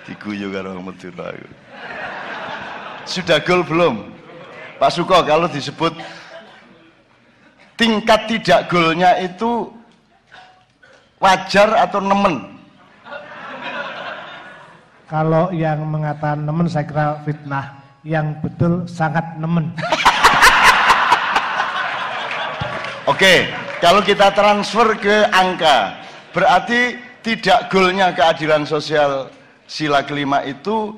Diguyu karo Madura. Sudah gol belum? Pak Suko, kalau disebut tingkat tidak golnya itu wajar atau nemen? Kalau yang mengatakan nemen saya kira fitnah. Yang betul sangat nemen. Oke, kalau kita transfer ke angka, berarti tidak golnya keadilan sosial sila kelima itu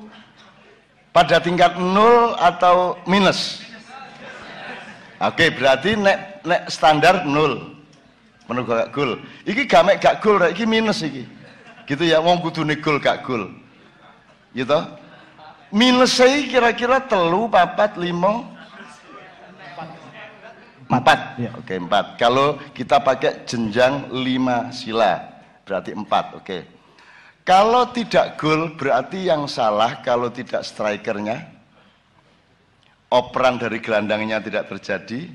pada tingkat 0 atau minus? Oke, berarti nek standar 0 menurut gak gol. Iki gamek gak gol, iki minus iki. Gitu ya, wong kudune gol gak gol. Gitu. Minus saya kira-kira 3, 4, 5, 4. Ya. Oke, 4. Kalau kita pakai jenjang 5 sila, berarti 4. Oke. Kalau tidak gol, berarti yang salah kalau tidak strikernya, operan dari gelandangnya tidak terjadi,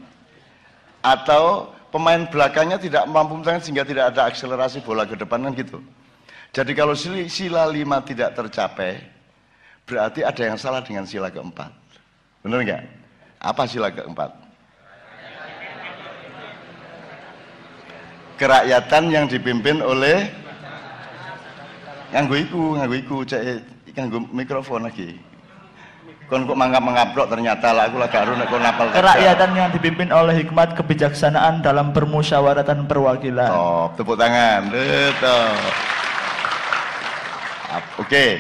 atau pemain belakangnya tidak mampu menang sehingga tidak ada akselerasi bola ke depan, kan gitu. Jadi kalau sila 5 tidak tercapai, berarti ada yang salah dengan sila keempat. Benar nggak? Apa sila keempat? Kerakyatan yang dipimpin oleh nganggo iku nganggo mikrofon lagi. Kon kok mangap-mangaprok ternyata lah aku lagi karo nek kon napal. Kerakyatan yang dipimpin oleh hikmat kebijaksanaan dalam permusyawaratan perwakilan. Top, tepuk tangan. Betul. Oke.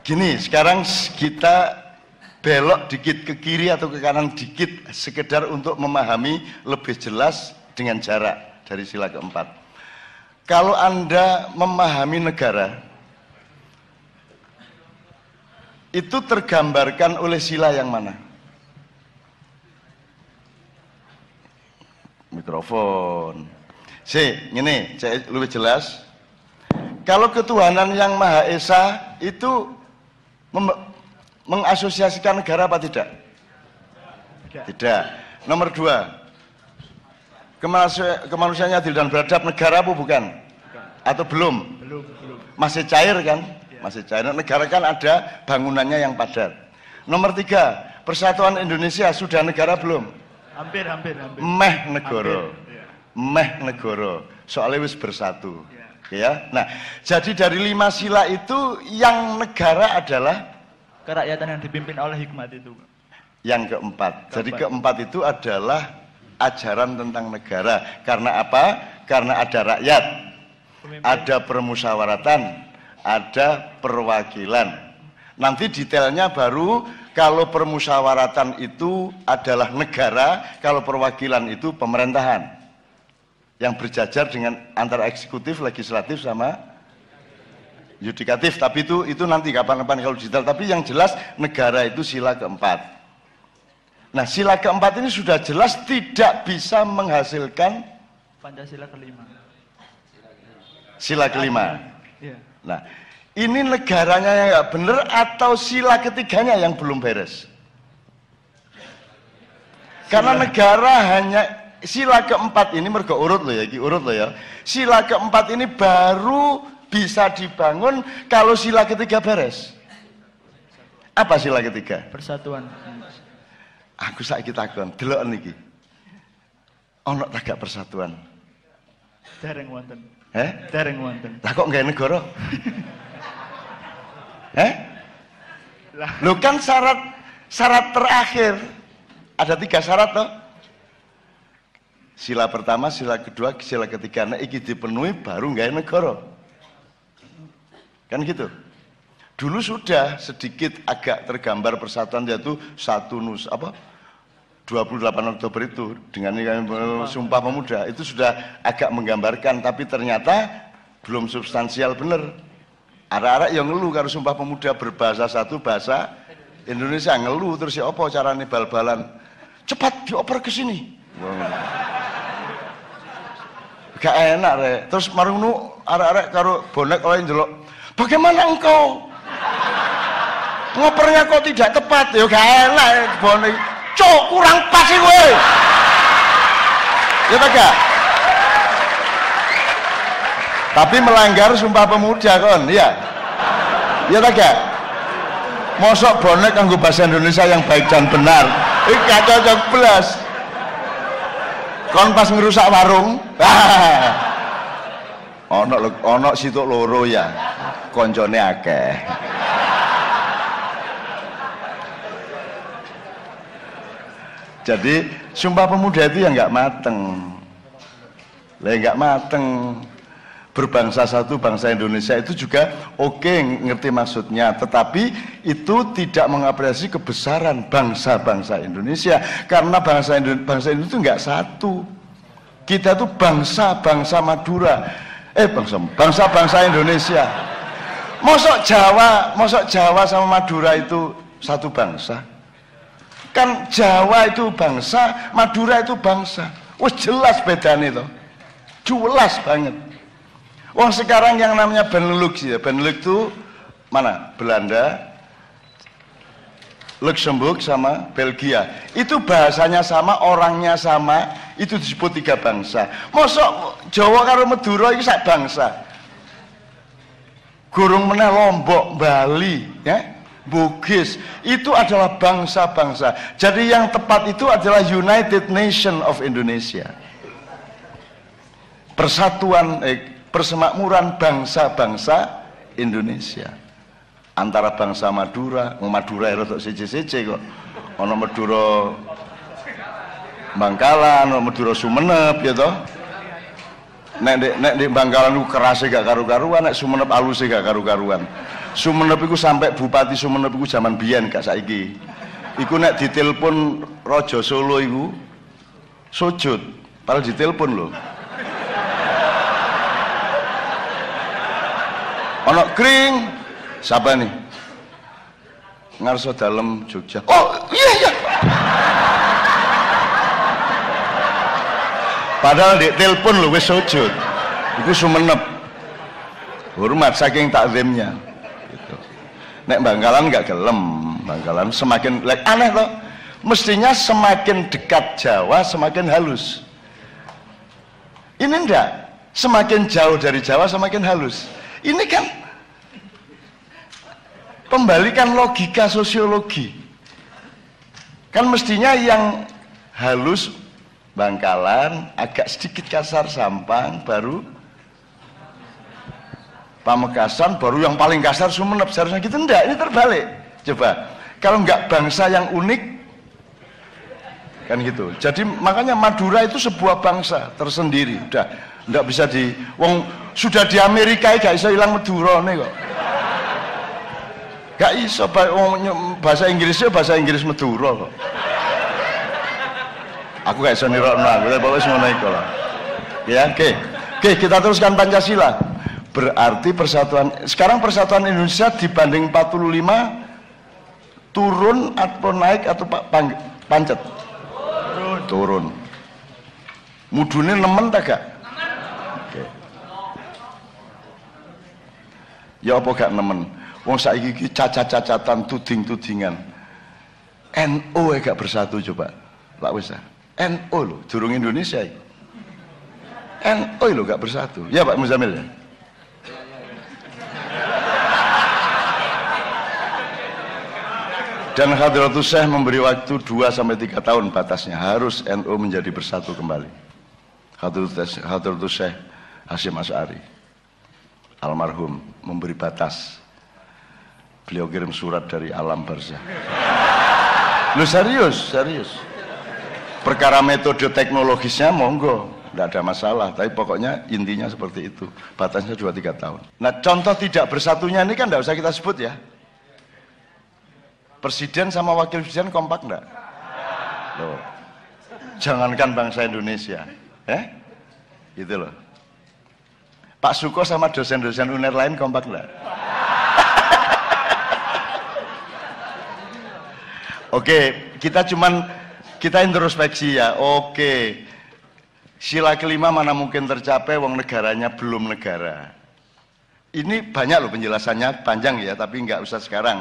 Gini, sekarang kita belok dikit ke kiri atau ke kanan dikit, sekedar untuk memahami lebih jelas dengan jarak dari sila keempat. Kalau Anda memahami negara, itu tergambarkan oleh sila yang mana? Mikrofon. Ini saya lebih jelas. Kalau ketuhanan yang Maha Esa itu mengasosiasikan negara apa tidak? Tidak. Nomor 2, kemanusiaan adil dan beradab negara apa bukan? Atau belum? Belum. Masih cair kan? Masih cair. Negara kan ada bangunannya yang padat. Nomor 3, persatuan Indonesia sudah negara belum? Hampir. Meh negara. Soalnya wis bersatu. Ya. Nah, jadi dari 5 sila itu yang negara adalah kerakyatan yang dipimpin oleh hikmat itu. Yang keempat. Jadi keempat itu adalah ajaran tentang negara. Karena apa? Karena ada rakyat, ada permusyawaratan, ada perwakilan. Nanti detailnya baru kalau permusyawaratan itu adalah negara, kalau perwakilan itu pemerintahan. Yang berjajar dengan antara eksekutif, legislatif sama yudikatif. Tapi itu nanti kapan-kapan kalau detail. Tapi yang jelas negara itu sila keempat. Nah, sila keempat ini sudah jelas tidak bisa menghasilkan Pancasila kelima. Sila kelima. Ya. Nah, ini negaranya yang nggak benar atau sila ketiganya yang belum beres? Karena negara hanya sila keempat ini mergo urut loh ya, sila keempat ini baru bisa dibangun kalau sila ketiga beres. Apa sila ketiga? Persatuan. Aku saiki takon, delok niki. Ono tak gak persatuan? Dereng wonten. Dereng wonten. Lah kok nggak negara? Lo kan syarat terakhir ada 3 syarat toh. Sila pertama, sila kedua, sila ketiga. Nah, iki dipenuhi baru nggak negara. Kan gitu. Dulu sudah sedikit agak tergambar persatuan yaitu 28 Oktober itu dengan Sumpah Pemuda itu sudah agak menggambarkan, tapi ternyata belum substansial bener. Arek-arek yang ngeluh karo Sumpah Pemuda berbahasa satu bahasa Indonesia, ngeluh terus ya apa carane bal-balan. Cepat dioper ke sini. Gak enak rek. Terus marunu arek-arek karo bonek oleh njelok. Bagaimana engkau? Ngopernya kok tidak tepat? Ya gak enak bonek. Cok, kurang pas sih gue. Ya tak gak? Tapi melanggar Sumpah Pemuda kon, ya. Iya tak gak? Mosok bonek kanggo bahasa Indonesia yang baik dan benar. Gak cocok belas. Kon pas ngerusak warung. Ono situk loro ya. Koncone akeh. Jadi Sumpah Pemuda itu yang nggak mateng, nggak mateng. Berbangsa satu, bangsa Indonesia itu juga oke, ngerti maksudnya, tetapi itu tidak mengapresiasi kebesaran bangsa-bangsa Indonesia, karena bangsa Indonesia itu nggak satu. Kita itu bangsa Madura, bangsa Indonesia. Mosok Jawa sama Madura itu satu bangsa? Kan Jawa itu bangsa, Madura itu bangsa. Wah jelas bedanya itu, jelas banget. Wong sekarang yang namanya Benelux ya, Benelux itu mana? Belanda, Luxembourg sama Belgia. Itu bahasanya sama, orangnya sama, itu disebut tiga bangsa. Mosok Jawa karo Madura itu sak bangsa. Gurung meneh Lombok, Bali, ya, Bugis, itu adalah bangsa-bangsa. Jadi yang tepat itu adalah United Nation of Indonesia. Persemakmuran bangsa-bangsa Indonesia. Antara bangsa Madura, Madura itu siji-siji kok. Ono Madura Bangkalan, ono Madura Sumenep ya toh. Nek di Bangkalan itu kerasnya gak karu-karuan, nek Sumenep halusnya gak karu-karuan. Sumenep itu sampai Bupati Sumenep itu zaman biyen gak saiki. Iku nek ditelepon Raja Solo itu sujud, padahal ditelepon loh. Ono kring, siapa nih? Ngarso dalam Jogja. Oh iya. Padahal di telepon lu wis sujud. Iku Sumenep. Hormat saking takzimnya. Gitu. Nek Bangkalan nggak gelem, Bangkalan semakin aneh loh. Mestinya semakin dekat Jawa semakin halus. Ini enggak. Semakin jauh dari Jawa semakin halus. Ini kan pembalikan logika sosiologi. Kan mestinya yang halus Bangkalan, agak sedikit kasar Sampang, baru Pamekasan, baru yang paling kasar Sumenep. Seharusnya gitu, enggak, ini terbalik. Coba, kalau enggak bangsa yang unik, kan gitu. Jadi makanya Madura itu sebuah bangsa tersendiri. Udah, enggak bisa sudah di Amerika gak bisa hilang Madura nih kok. Gak iso, bahasa Inggrisnya bahasa Inggris Madura kok. Aku gak iso nirokno, tapi pokoknya ngono iku lho. Ya, oke, kita teruskan Pancasila. Berarti sekarang persatuan Indonesia dibanding 45 turun atau naik atau pancet? Turun. Mudune nemen ta gak? Oke. Ya apa gak nemen? Wong saiki iki cacat-cacatan, tuding-tudingan. NU gak bersatu coba. Lak wis ah. NU lho, durung Indonesia iki. NU lho gak bersatu. Ya Pak Muzamil ya. Dan Hadratus Syekh memberi waktu 2-3 tahun batasnya, harus NU menjadi bersatu kembali. Hadratus Syekh Hasyim Asy'ari almarhum memberi batas. Beliau kirim surat dari alam barzah. Lu serius. Perkara metode teknologisnya monggo, tidak ada masalah, tapi pokoknya intinya seperti itu. Batasnya 2-3 tahun. Nah, contoh tidak bersatunya ini kan tidak usah kita sebut ya. Presiden sama wakil presiden kompak enggak? Loh. Jangankan bangsa Indonesia, gitu loh. Pak Suko sama dosen-dosen UNER lain kompak enggak? Oke, kita introspeksi ya. Oke. Sila kelima mana mungkin tercapai wong negaranya belum negara. Ini banyak loh penjelasannya, panjang ya, tapi nggak usah sekarang.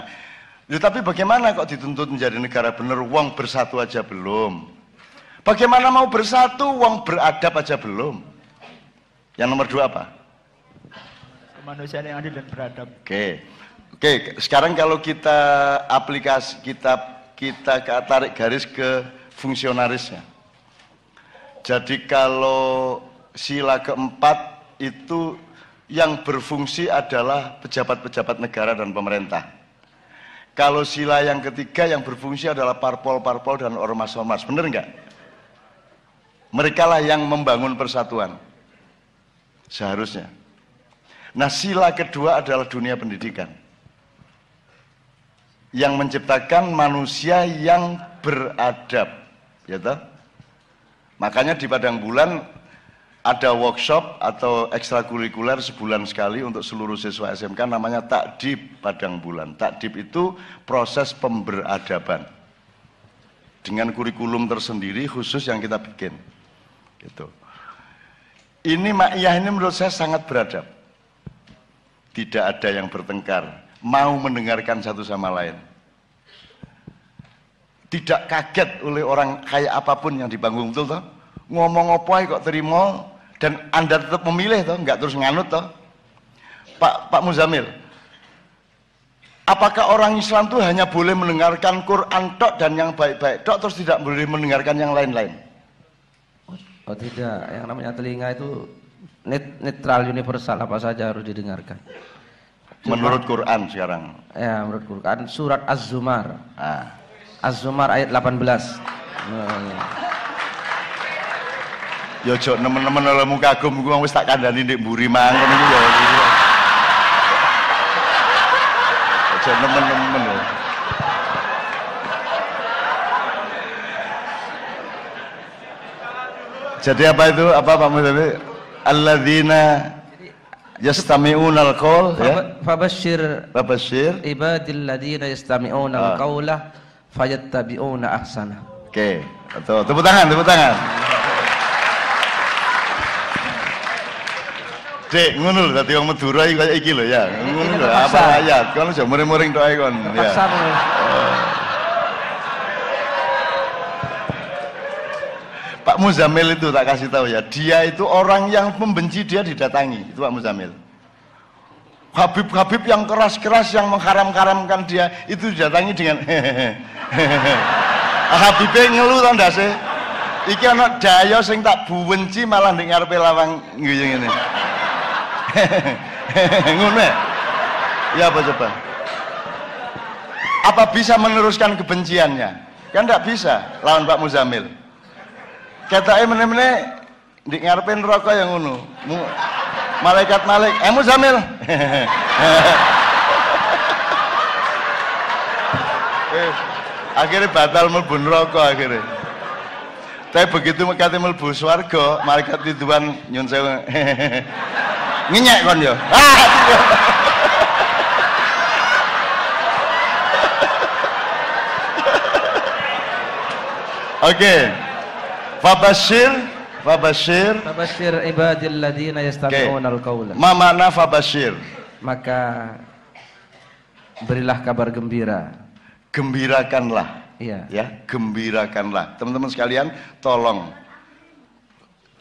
Tapi bagaimana kok dituntut menjadi negara bener, wong bersatu aja belum? Bagaimana mau bersatu, wong beradab aja belum? Yang nomor 2 apa? kemanusiaan yang adil dan beradab. Oke, sekarang kalau kita aplikasi kita tarik garis ke fungsionarisnya. Jadi kalau sila keempat itu yang berfungsi adalah pejabat-pejabat negara dan pemerintah. Kalau sila yang ketiga yang berfungsi adalah parpol-parpol dan ormas-ormas, benar nggak? Mereka lah yang membangun persatuan, seharusnya. Nah, sila kedua adalah dunia pendidikan, yang menciptakan manusia yang beradab, ya toh? Makanya di Padang Bulan ada workshop atau ekstrakurikuler sebulan sekali untuk seluruh siswa SMK, namanya Takdib Padang Bulan. Takdib itu proses pemberadaban dengan kurikulum tersendiri khusus yang kita bikin. Gitu. Ini Ma'iyah ini menurut saya sangat beradab. Tidak ada yang bertengkar, mau mendengarkan satu sama lain. Tidak kaget oleh orang kayak apapun yang di panggung, betul toh? Ngomong apa kok terima dan Anda tetap memilih toh, nggak terus nganut toh. Pak Muzamil, apakah orang Islam tuh hanya boleh mendengarkan Quran tok dan yang baik-baik tok, terus tidak boleh mendengarkan yang lain-lain? Oh tidak, yang namanya telinga itu netral, universal, apa saja harus didengarkan. Menurut Quran sekarang. Ya, menurut Quran surat Az-Zumar. Az-Zumar ayat 18. Yo jok nemen-nemen olehmu kagum iku wis tak kandhani ndek mburi mangkon iki ya. Jok nemen-nemen lho. Jadi apa itu? Apa Pak Muzamil? Alladzina yastami'unal qaul ya. Fabashshir ibadil ladzina yastami'unal qaula fayattabi'una ahsana. Oke, betul. Tepuk tangan, tepuk tangan. Dek, ngono lho dadi wong Madura iki kaya iki lho ya. Ngono lho, apa ayat? Kon aja muring-muring tok ae kon. Ya. Pak Muzamil itu tak kasih tahu ya, dia itu orang yang membenci dia didatangi, itu Pak Muzamil. Habib-habib yang keras-keras yang mengharam-haramkan dia itu didatangi dengan Habibnya ngeluh tau ndak sih? Iki ana daya sing tak buwenci malah ndek ngarepe lawang guyu ngene. Ngono ya apa coba? Apa bisa meneruskan kebenciannya? Kan tidak bisa lawan Pak Muzamil. Katanya meneh-meneh di ngarepin neraka yang ngono. Malaikat Muzamil. Akhirnya batal mlebu neraka akhirnya. Tapi begitu kate mlebu swarga, malaikat Ridwan nyun sewu. Ngenyek kon yo. Oke. Fabashir ibadil ladzina yastami'unal qaula. Ma makna fabashir? Maka berilah kabar gembira. Gembirakanlah. Iya. Ya, gembirakanlah. Teman-teman sekalian, tolong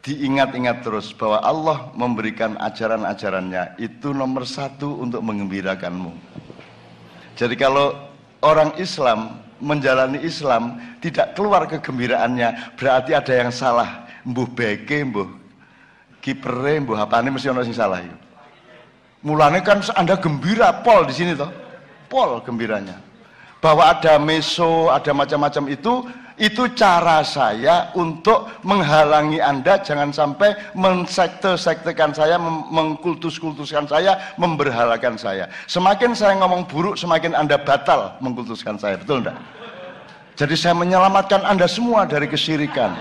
diingat-ingat terus bahwa Allah memberikan ajaran-ajarannya itu nomor satu untuk menggembirakanmu. Jadi kalau orang Islam menjalani Islam tidak keluar kegembiraannya, berarti ada yang salah. Mbuh beke, mbuh kipere, mbuh apane mesti ono sing salah itu. Mulane kan Anda gembira pol di sini toh. Pol gembiranya. Bahwa ada meso, ada macam-macam itu cara saya untuk menghalangi Anda jangan sampai mensekte-sektekan saya, mengkultus-kultuskan saya, memberhalakan saya. Semakin saya ngomong buruk, semakin Anda batal mengkultuskan saya, betul enggak? Jadi saya menyelamatkan Anda semua dari kesyirikan.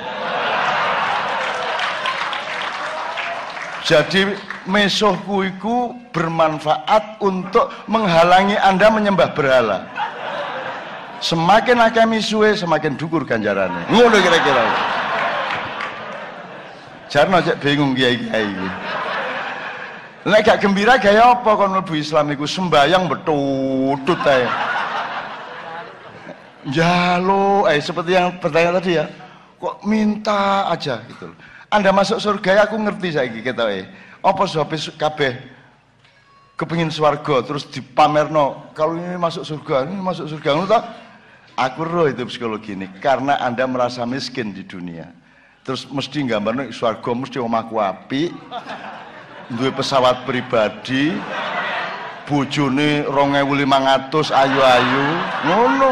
Jadi mesohku itu bermanfaat untuk menghalangi Anda menyembah berhala. Semakin akeh misuwe, semakin dhuwur ganjarane. Ngono kira-kira. Jarno cek bingung kiai-kiai iki. Nek gak gembira gaya apa kon mlebu Islam iku sembayang betutut ae. Jalo, seperti yang pertanyaan tadi ya. Kok minta aja gitu loh. Anda masuk surga aku ngerti saiki ketoke. Apa sebab kabeh kepingin swarga terus dipamerno kalau ini masuk surga, ngono toh. Aku roh itu psikologi ini karena Anda merasa miskin di dunia. Terus mesti gambarno swarga mesti omahku apik, duwe pesawat pribadi, bojone 2.500 ayu-ayu, ngono.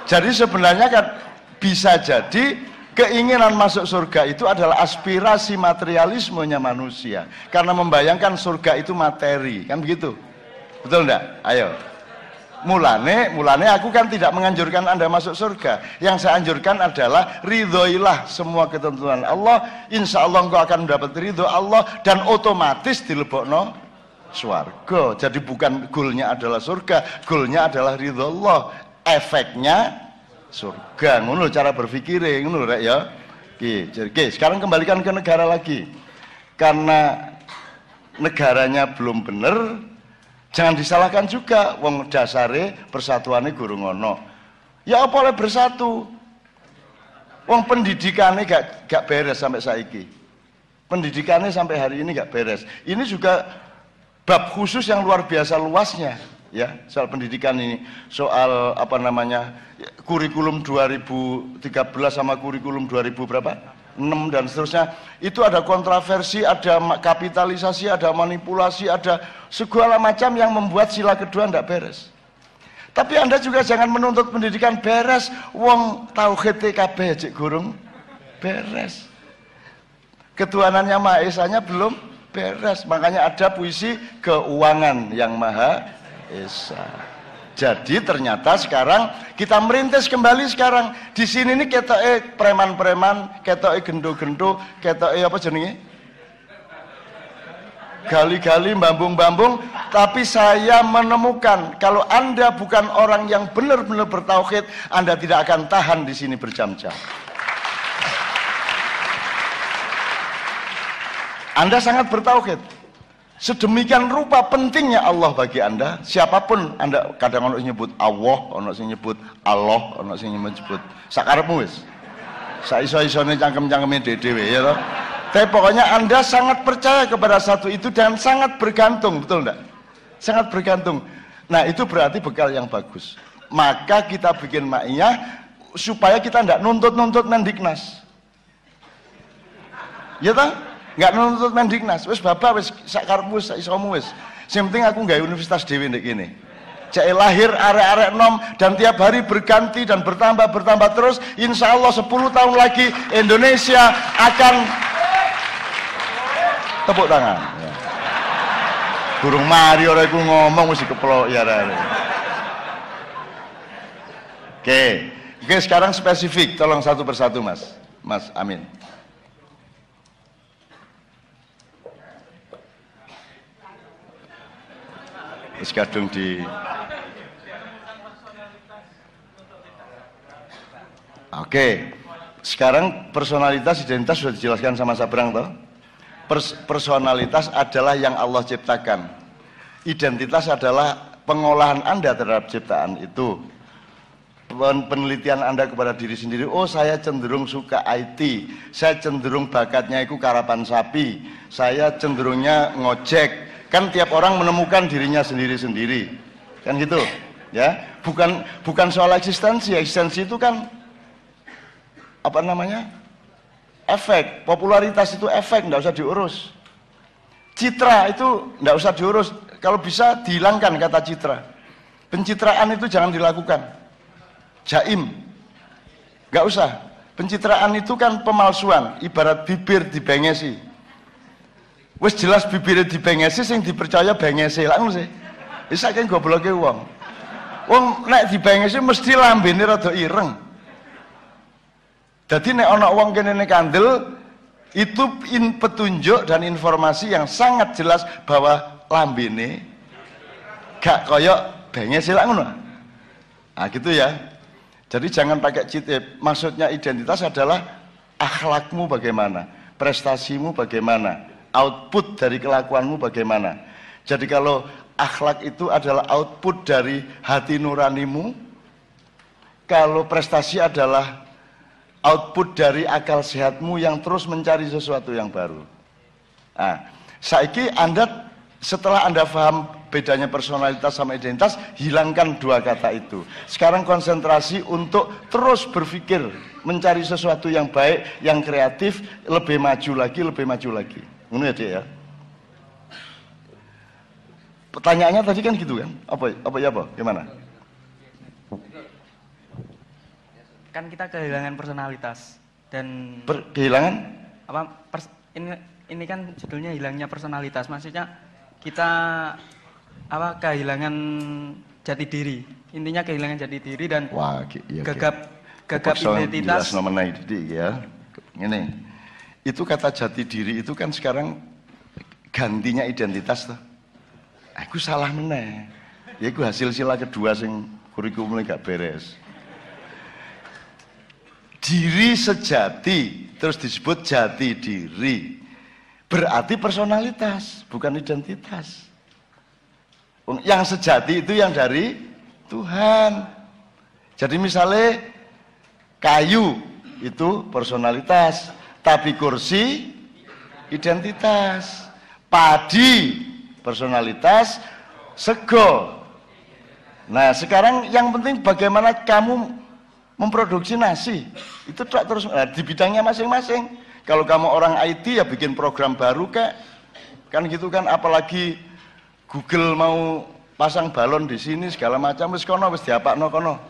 Jadi sebenarnya kan bisa jadi keinginan masuk surga itu adalah aspirasi materialismenya manusia karena membayangkan surga itu materi, kan begitu, betul enggak? Ayo, mulane aku kan tidak menganjurkan Anda masuk surga. Yang saya anjurkan adalah ridhoilah semua ketentuan Allah, insya Allah engkau akan mendapat ridho Allah dan otomatis dilebokno swarga. Jadi bukan goalnya adalah surga, goalnya adalah ridho Allah, efeknya surga. Ngono cara berpikir ngono rek ya. Oke, sekarang kembalikan ke negara lagi. Karena negaranya belum bener, jangan disalahkan juga wong dasare persatuane guru ngono. Ya apa oleh bersatu? Wong pendidikannya gak beres sampai saiki. Pendidikannya sampai hari ini gak beres. Ini juga bab khusus yang luar biasa luasnya. Ya, soal pendidikan ini, soal apa namanya kurikulum 2013 sama kurikulum 2000 berapa? 6 dan seterusnya, itu ada kontroversi, ada kapitalisasi, ada manipulasi, ada segala macam yang membuat sila kedua tidak beres. Tapi Anda juga jangan menuntut pendidikan beres, wong tauhid TKB cek gurung beres, ketuhanannya Maha Esanya belum beres, makanya ada puisi keuangan yang Maha Esa. Jadi ternyata sekarang kita merintis kembali sekarang di sini nih ketoke preman-preman, ketoke gendo-gendo, ketoke apa jenenge? Gali-gali, bambung-bambung. Tapi saya menemukan kalau Anda bukan orang yang benar-benar bertauhid, Anda tidak akan tahan di sini berjam-jam. Anda sangat bertauhid. Sedemikian rupa pentingnya Allah bagi Anda. Siapapun Anda, kadang ono sing nyebut Allah, ono sing nyebut Allah, ono sing nyebut sakarepmu wis. Sak iso-isone cangkem-cangkeme dhewe ya toh. Tapi pokoknya Anda sangat percaya kepada satu itu dan sangat bergantung, betul enggak? Sangat bergantung. Nah, itu berarti bekal yang bagus. Maka kita bikin ma'iyah supaya kita enggak nuntut-nuntut Mendiknas. Ya toh? Nggak nuntut Mendiknas, wis bapak wis sak karepmu sak isomu wis. Sing penting aku nggawe universitas dhewe ndek kene. Cek lahir arek-arek nom dan tiap hari berganti dan bertambah terus. Insya Allah 10 tahun lagi Indonesia akan tepuk tangan. Ya. Burung mari ora iku ngomong mesti keplok ya arek. Oke, sekarang spesifik, tolong satu persatu Mas Amin. Wis kadung di Oke. Sekarang personalitas identitas sudah dijelaskan sama Sabrang toh. Personalitas adalah yang Allah ciptakan. Identitas adalah pengolahan Anda terhadap ciptaan itu. Penelitian Anda kepada diri sendiri, oh saya cenderung suka IT, saya cenderung bakatnya itu karapan sapi, saya cenderungnya ngojek. Kan tiap orang menemukan dirinya sendiri-sendiri, kan gitu, ya. Bukan soal eksistensi itu kan apa namanya? Efek, popularitas itu efek, nggak usah diurus. Citra itu nggak usah diurus, kalau bisa dihilangkan kata citra. Pencitraan itu jangan dilakukan. Jaim, nggak usah. Pencitraan itu kan pemalsuan, ibarat bibir dibengesi. Wis jelas bibirnya dibengesi, sing dipercaya bengesi lah ngono sih. Wis saking gobloke wong. Wong nek dibengesi mesti lambene rada ireng. Dadi nek ana wong kene kandel itu petunjuk dan informasi yang sangat jelas bahwa lambene gak koyok bengesi lah ngono. Nah gitu ya. Jadi jangan pakai citip. Maksudnya identitas adalah akhlakmu bagaimana, prestasimu bagaimana, output dari kelakuanmu bagaimana. Jadi kalau akhlak itu adalah output dari hati nuranimu, kalau prestasi adalah output dari akal sehatmu yang terus mencari sesuatu yang baru. Nah, saiki Anda setelah Anda paham bedanya personalitas sama identitas, hilangkan dua kata itu. Sekarang konsentrasi untuk terus berpikir, mencari sesuatu yang baik, yang kreatif, lebih maju lagi, lebih maju lagi. Ngono ya, Dek ya. Pertanyaannya tadi kan gitu kan? Apa? Gimana? Kan kita kehilangan personalitas dan kehilangan ini kan judulnya hilangnya personalitas, maksudnya kita kehilangan jati diri, intinya kehilangan jati diri dan gagap identitas ya. Ini itu kata jati diri itu kan sekarang gantinya identitas tuh. Aku salah meneh. Ya aku hasil sila kedua sing kurikulumnya gak beres. Diri sejati terus disebut jati diri. Berarti personalitas, bukan identitas. Yang sejati itu yang dari Tuhan. Jadi misalnya kayu itu personalitas, tapi kursi identitas. Padi personalitas, sego. Nah sekarang yang penting bagaimana kamu memproduksi nasi. Itu terus di bidangnya masing-masing. Kalau kamu orang IT ya bikin program baru kan gitu kan, apalagi Google mau pasang balon di sini segala macam, wis kono wis diapakno kono.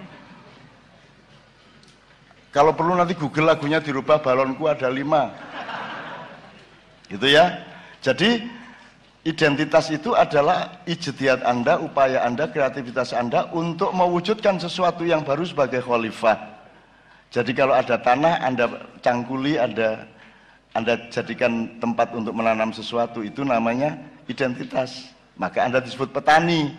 Kalau perlu nanti Google lagunya dirubah, balonku ada 5. Gitu ya. Jadi identitas itu adalah ijtihad Anda, upaya Anda, kreativitas Anda untuk mewujudkan sesuatu yang baru sebagai khalifah. Jadi kalau ada tanah Anda cangkuli, Anda jadikan tempat untuk menanam sesuatu, itu namanya identitas. Maka Anda disebut petani.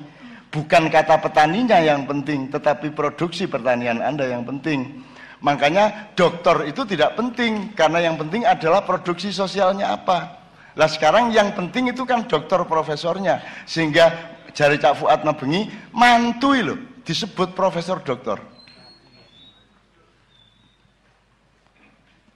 Bukan kata petaninya yang penting, tetapi produksi pertanian Anda yang penting. Makanya dokter itu tidak penting, karena yang penting adalah produksi sosialnya apa. Lah sekarang yang penting itu kan dokter profesornya, sehingga jari Cak Fuad Nabengi mantui loh disebut profesor dokter.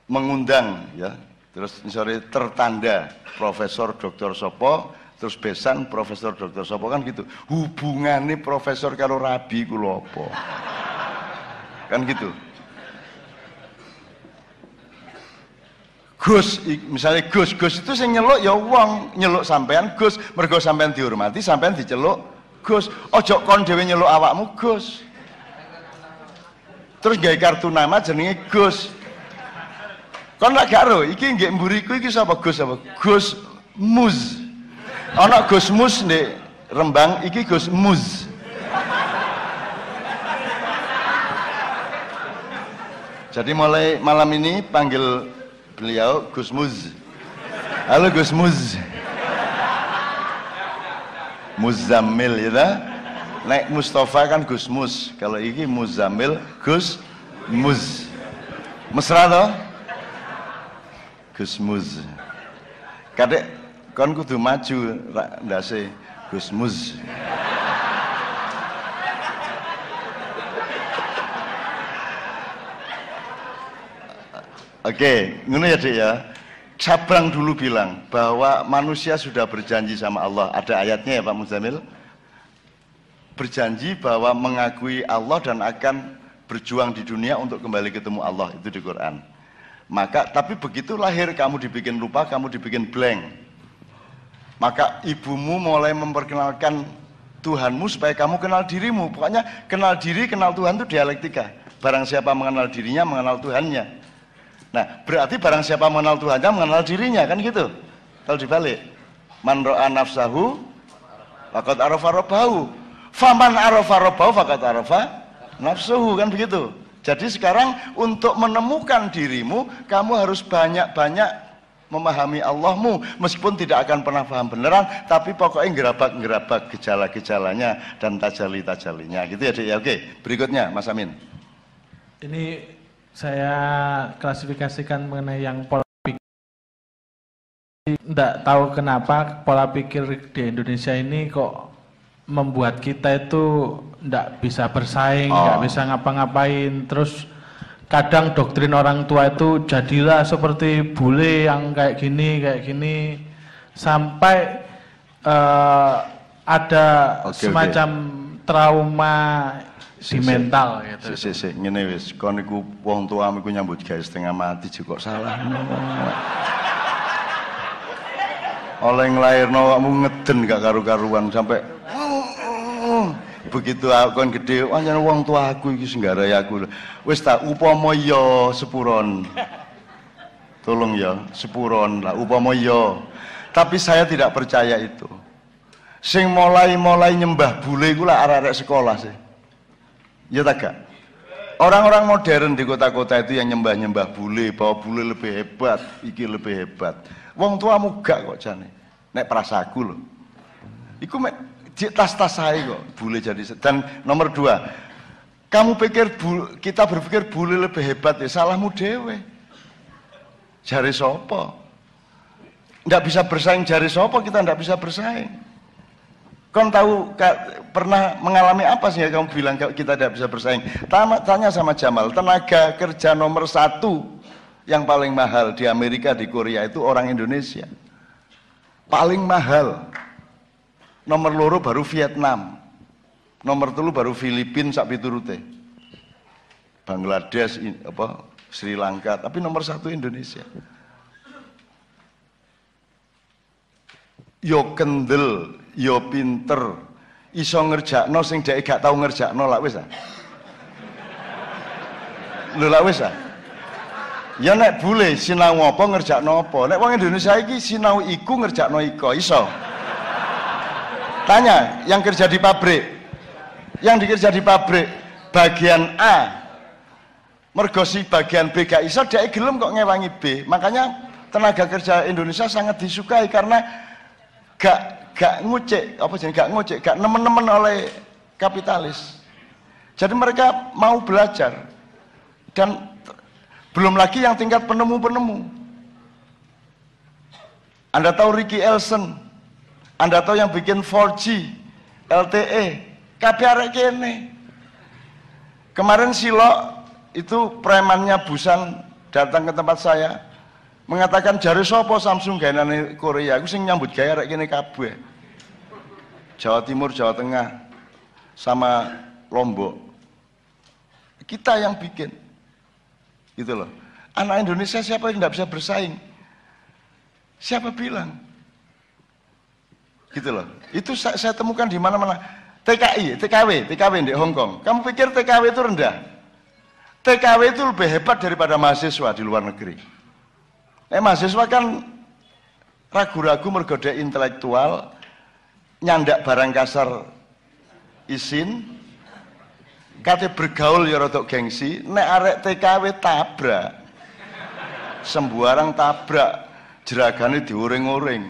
Mengundang ya, terus misalnya tertanda profesor dokter Sopo, terus besan profesor dokter Sopo kan gitu. Hubungannya profesor karo rabi kula apa? Kan gitu. Gus, misalnya Gus itu sing nyeluk ya wong, nyeluk sampean Gus, mergo sampean dihormati, sampean diceluk Gus. Ojo kon dhewe nyeluk awakmu Gus. Terus gawe kartu nama jenenge Gus. Kon lak gak ro, iki nggih mburiku iki sapa Gus apa? Gus Muz. Ana Gus Mus ndek Rembang, iki Gus Muz. Jadi mulai malam ini panggil beliau Gus Muz. Halo Gus Muz. Muzammil ya. Nek Mustafa kan Gus Mus. Kalau ini Muzammil Gus Muz. Mesra toh? Gus Muz. Kadek kon kudu maju ndase Gus Muz. Oke, ngono ya Dek ya. Sabrang dulu bilang bahwa manusia sudah berjanji sama Allah. Ada ayatnya ya Pak Muzamil. Berjanji bahwa mengakui Allah dan akan berjuang di dunia untuk kembali ketemu Allah, itu di Quran. Maka tapi begitu lahir kamu dibikin lupa, kamu dibikin blank. Maka ibumu mulai memperkenalkan Tuhanmu supaya kamu kenal dirimu. Pokoknya kenal diri, kenal Tuhan itu dialektika. Barang siapa mengenal dirinya, mengenal Tuhannya. Nah, berarti barang siapa mengenal Tuhannya, mengenal dirinya, kan gitu. Kalau dibalik, man ro'a nafsahu faqad arafa rabbahu. Faman arafa rabbahu faqad arafa nafsuhu, kan begitu. Jadi sekarang untuk menemukan dirimu, kamu harus banyak-banyak memahami Allahmu, meskipun tidak akan pernah paham beneran, tapi pokoknya ngerabak gejala-gejalanya dan tajali-tajalinya, gitu ya Dek ya. Oke, berikutnya Mas Amin. Ini saya klasifikasikan mengenai yang pola pikir. Tidak tahu kenapa pola pikir di Indonesia ini kok membuat kita itu tidak bisa bersaing, tidak bisa ngapa-ngapain. Terus kadang doktrin orang tua itu jadilah seperti bule yang kayak gini, sampai ada semacam trauma di mental gitu. Ngene wis, kon niku wong tuamu iku nyambut gawe setengah mati juga kok salah. Oleh nglairno awakmu ngeden gak karu-karuan sampai begitu kon gede, anjen wong tua aku iki sing nggarai aku. Wis tak upama ya sepuron. Tolong ya, sepuron lah upama ya. Tapi saya tidak percaya itu. Sing mulai nyembah bule iku lah arek-arek sekolah sih. Ya tak gak? Orang-orang modern di kota-kota itu yang nyembah-nyembah bule, bahwa bule lebih hebat, iki lebih hebat. Wong tuamu gak kok jane. Nek prasaku lho. Iku mek tas-tas saya kok bule jadi. Dan nomor 2, kamu pikir kita berpikir bule lebih hebat ya salahmu dewe. Jari sopo? Nggak bisa bersaing jari sopo, kita nggak bisa bersaing. Kau tahu pernah mengalami apa sih kamu bilang kita tidak bisa bersaing? Tanya sama Jamal, tenaga kerja nomor 1 yang paling mahal di Amerika, di Korea itu orang Indonesia. Paling mahal. Nomor 2 baru Vietnam. Nomor 3 baru Filipina sak piturute. Bangladesh, Sri Lanka, tapi nomor 1 Indonesia. Yo kendel, yo pinter, iso ngerjakno sing dhek gak tau ngerjakno lak wis ah. Lho lak wis ah. Ya nek bule sinau apa ngerjakno apa. Nek wong Indonesia iki sinau iku ngerjakno iko iso. Tanya yang kerja di pabrik. Yang dikerja di pabrik bagian A. Mergo si bagian B gak iso dhek gelem kok ngewangi B. Makanya tenaga kerja Indonesia sangat disukai karena gak ngucek, gak nemen-nemen oleh kapitalis. Jadi mereka mau belajar. Dan belum lagi yang tingkat penemu-penemu. Anda tahu Ricky Elson, Anda tahu yang bikin 4G, LTE, kabeh arek kene. Kemarin Silo itu premannya Busan datang ke tempat saya. Mengatakan jari sopo Samsung gaenane Korea, aku sing nyambut gawe arek kene kabeh. Jawa Timur, Jawa Tengah, sama Lombok. Kita yang bikin. Gitu loh. Anak Indonesia siapa yang tidak bisa bersaing? Siapa bilang? Gitu loh. Itu saya temukan di mana-mana. TKW di Hong Kong. Kamu pikir TKW itu rendah? TKW itu lebih hebat daripada mahasiswa di luar negeri. Mahasiswa kan ragu-ragu mergoda intelektual, nyandak barang kasar isin, kate bergaul ya rodok gengsi, nek arek TKW tabrak, sembarang tabrak, jeragane diuring-uring.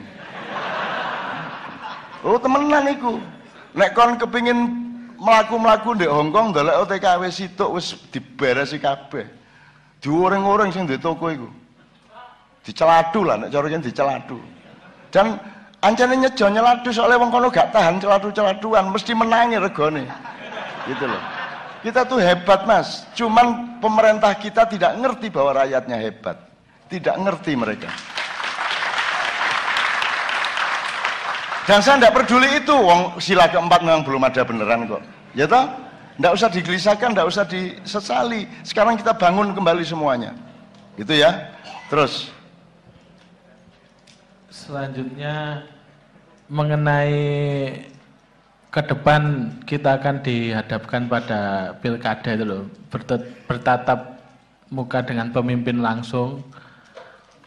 Oh temenan iku, nek kon kepingin mlaku-mlaku di Hong Kong, ndelok TKW situk wis diberesi kabeh, diuring-uring sing di toko iku. Diceladu lah, nek cara kene diceladu. Dan ancane nyejo nyeladu soalnya wong kono gak tahan celadu-celaduan, mesti menangi regane. Gitu loh. Kita tuh hebat, Mas. Cuman pemerintah kita tidak ngerti bahwa rakyatnya hebat. Tidak ngerti mereka. Dan saya tidak peduli itu, wong sila keempat memang belum ada beneran kok. Ya toh? Tidak usah digelisahkan, tidak usah disesali. Sekarang kita bangun kembali semuanya. Gitu ya. Terus selanjutnya mengenai ke depan kita akan dihadapkan pada pilkada itu loh, bertatap muka dengan pemimpin langsung,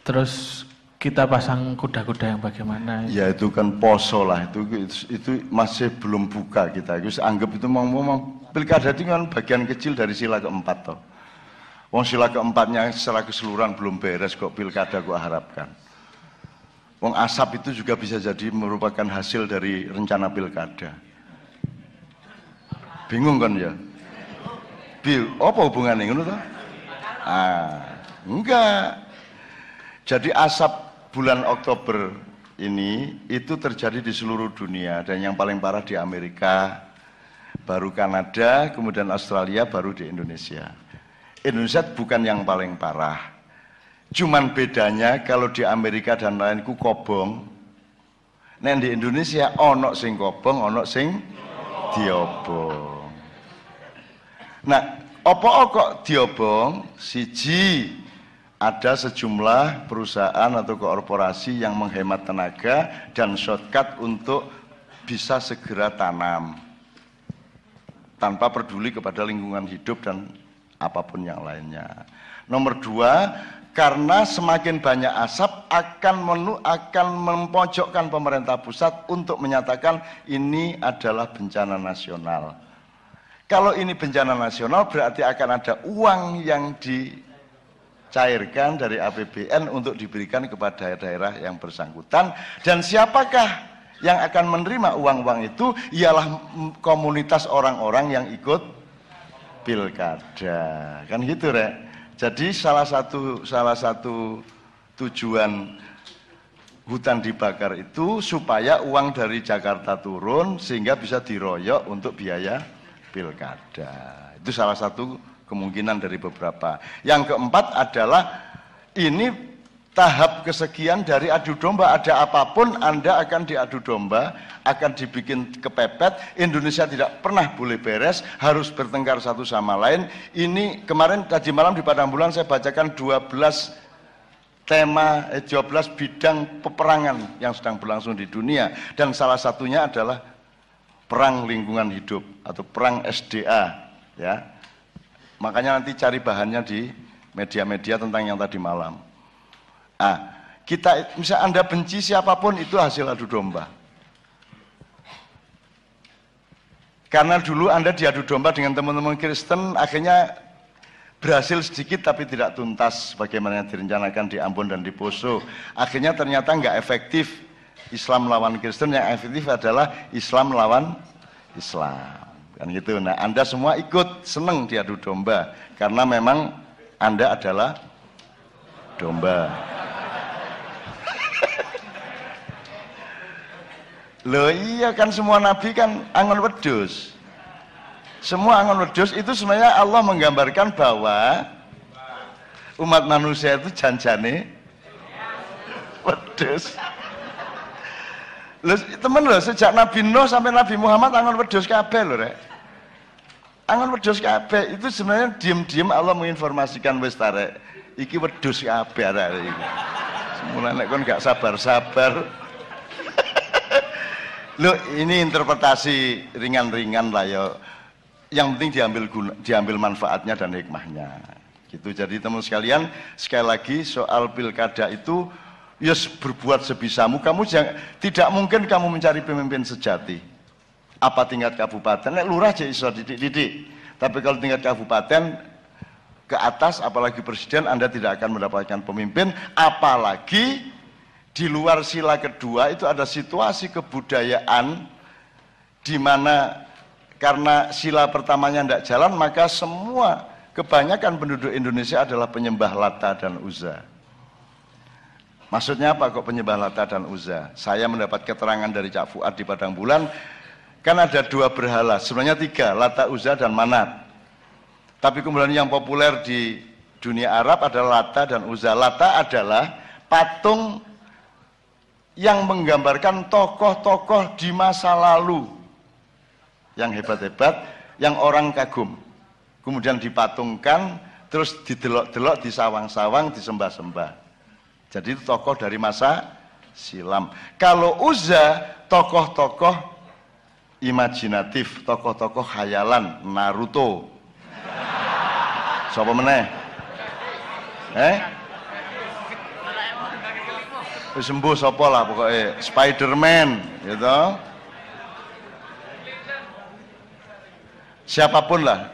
terus kita pasang kuda-kuda yang bagaimana? Ya itu kan poso lah, itu masih belum buka kita. Itu anggap itu mau pilkada itu kan bagian kecil dari sila keempat toh. Wong sila keempatnya secara keseluruhan belum beres kok pilkada gua harapkan. Wong asap itu juga bisa jadi merupakan hasil dari rencana pilkada. Bingung kan ya? Apa hubungannya ngono toh? Enggak. Jadi asap bulan Oktober ini itu terjadi di seluruh dunia dan yang paling parah di Amerika, baru Kanada, kemudian Australia, baru di Indonesia. Indonesia bukan yang paling parah. Cuman bedanya kalau di Amerika dan lain ku kobong, Nek di Indonesia ono sing kobong, ono sing diobong. Nah, apa kok diobong? Siji, ada sejumlah perusahaan atau korporasi yang menghemat tenaga dan shortcut untuk bisa segera tanam tanpa peduli kepada lingkungan hidup dan apapun yang lainnya. Nomor dua, karena semakin banyak asap akan mempojokkan pemerintah pusat untuk menyatakan ini adalah bencana nasional. Kalau ini bencana nasional berarti akan ada uang yang dicairkan dari APBN untuk diberikan kepada daerah yang bersangkutan, dan siapakah yang akan menerima uang-uang itu? Ialah komunitas orang-orang yang ikut pilkada, kan gitu, Rek. Jadi salah satu tujuan hutan dibakar itu supaya uang dari Jakarta turun sehingga bisa diroyok untuk biaya pilkada. Itu salah satu kemungkinan dari beberapa. Yang keempat adalah ini tahap kesekian dari adu domba. Ada apapun Anda akan diadu domba, akan dibikin kepepet. Indonesia tidak pernah boleh beres, harus bertengkar satu sama lain. Ini kemarin tadi malam di Padang Bulan saya bacakan 12 bidang peperangan yang sedang berlangsung di dunia, dan salah satunya adalah perang lingkungan hidup atau perang SDA, ya. Makanya nanti cari bahannya di media-media tentang yang tadi malam. Nah, misal Anda benci siapapun, itu hasil adu domba. Karena dulu Anda diadu domba dengan teman-teman Kristen, akhirnya berhasil sedikit tapi tidak tuntas bagaimana yang direncanakan di Ambon dan di Poso. Akhirnya ternyata nggak efektif. Islam lawan Kristen, yang efektif adalah Islam lawan Islam. Kan gitu. Nah, Anda semua ikut seneng diadu domba karena memang Anda adalah domba. Loh iya, kan semua nabi kan angon wedhus. Semua angon wedhus itu sebenarnya Allah menggambarkan bahwa umat manusia itu janjane wedhus. Loh, temen loh, sejak Nabi Nuh sampai Nabi Muhammad angon wedhus kabeh lho, Rek. Angon wedhus kabeh itu sebenarnya diem-diem Allah menginformasikan wis tarek iki wedhus kabeh arek iki. Semula nek kon gak sabar-sabar. Loh, ini interpretasi ringan-ringan lah ya. Yang penting diambil manfaatnya dan hikmahnya. Gitu. Jadi teman sekalian, sekali lagi soal pilkada itu ya berbuat sebisamu. Kamu tidak mungkin kamu mencari pemimpin sejati. Apa tingkat kabupaten? Nek lurah aja iso didik. Tapi kalau tingkat kabupaten ke atas, apalagi presiden, Anda tidak akan mendapatkan pemimpin. Apalagi di luar sila kedua itu ada situasi kebudayaan di mana karena sila pertamanya tidak jalan, maka semua kebanyakan penduduk Indonesia adalah penyembah Lata dan Uzza. Maksudnya apa kok penyembah Lata dan Uzza? Saya mendapat keterangan dari Cak Fuad di Padang Bulan, kan ada 2 berhala, sebenarnya 3, Lata, Uzza, dan Manat. Tapi kemudian yang populer di dunia Arab adalah Lata dan Uzza. Lata adalah patung yang menggambarkan tokoh-tokoh di masa lalu yang hebat-hebat, yang orang kagum. Kemudian dipatungkan, terus didelok-delok, disawang-sawang, disembah-sembah. Jadi itu tokoh dari masa silam. Kalau Uzza, tokoh-tokoh imajinatif, tokoh-tokoh khayalan, Naruto. Siapa meneh? Sembuh sapa lah pokoknya, Spiderman gitu, siapapun lah.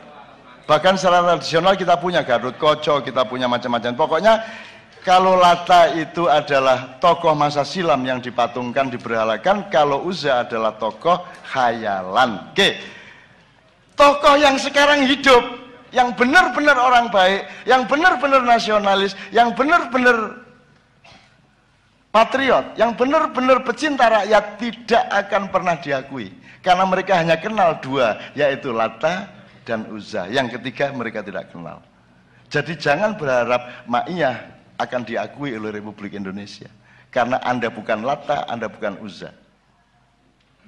Bahkan secara tradisional kita punya Garut Koco, kita punya macam-macam. Pokoknya kalau Lata itu adalah tokoh masa silam yang dipatungkan, diberhalakan. Kalau Uzza adalah tokoh khayalan. Oke, tokoh yang sekarang hidup, yang benar-benar orang baik, yang benar-benar nasionalis, yang benar-benar patriot, yang benar-benar pecinta rakyat tidak akan pernah diakui. Karena mereka hanya kenal 2, yaitu Lata dan Uzza. Yang ketiga mereka tidak kenal. Jadi jangan berharap Ma'iyah akan diakui oleh Republik Indonesia. Karena Anda bukan Lata, Anda bukan Uzza.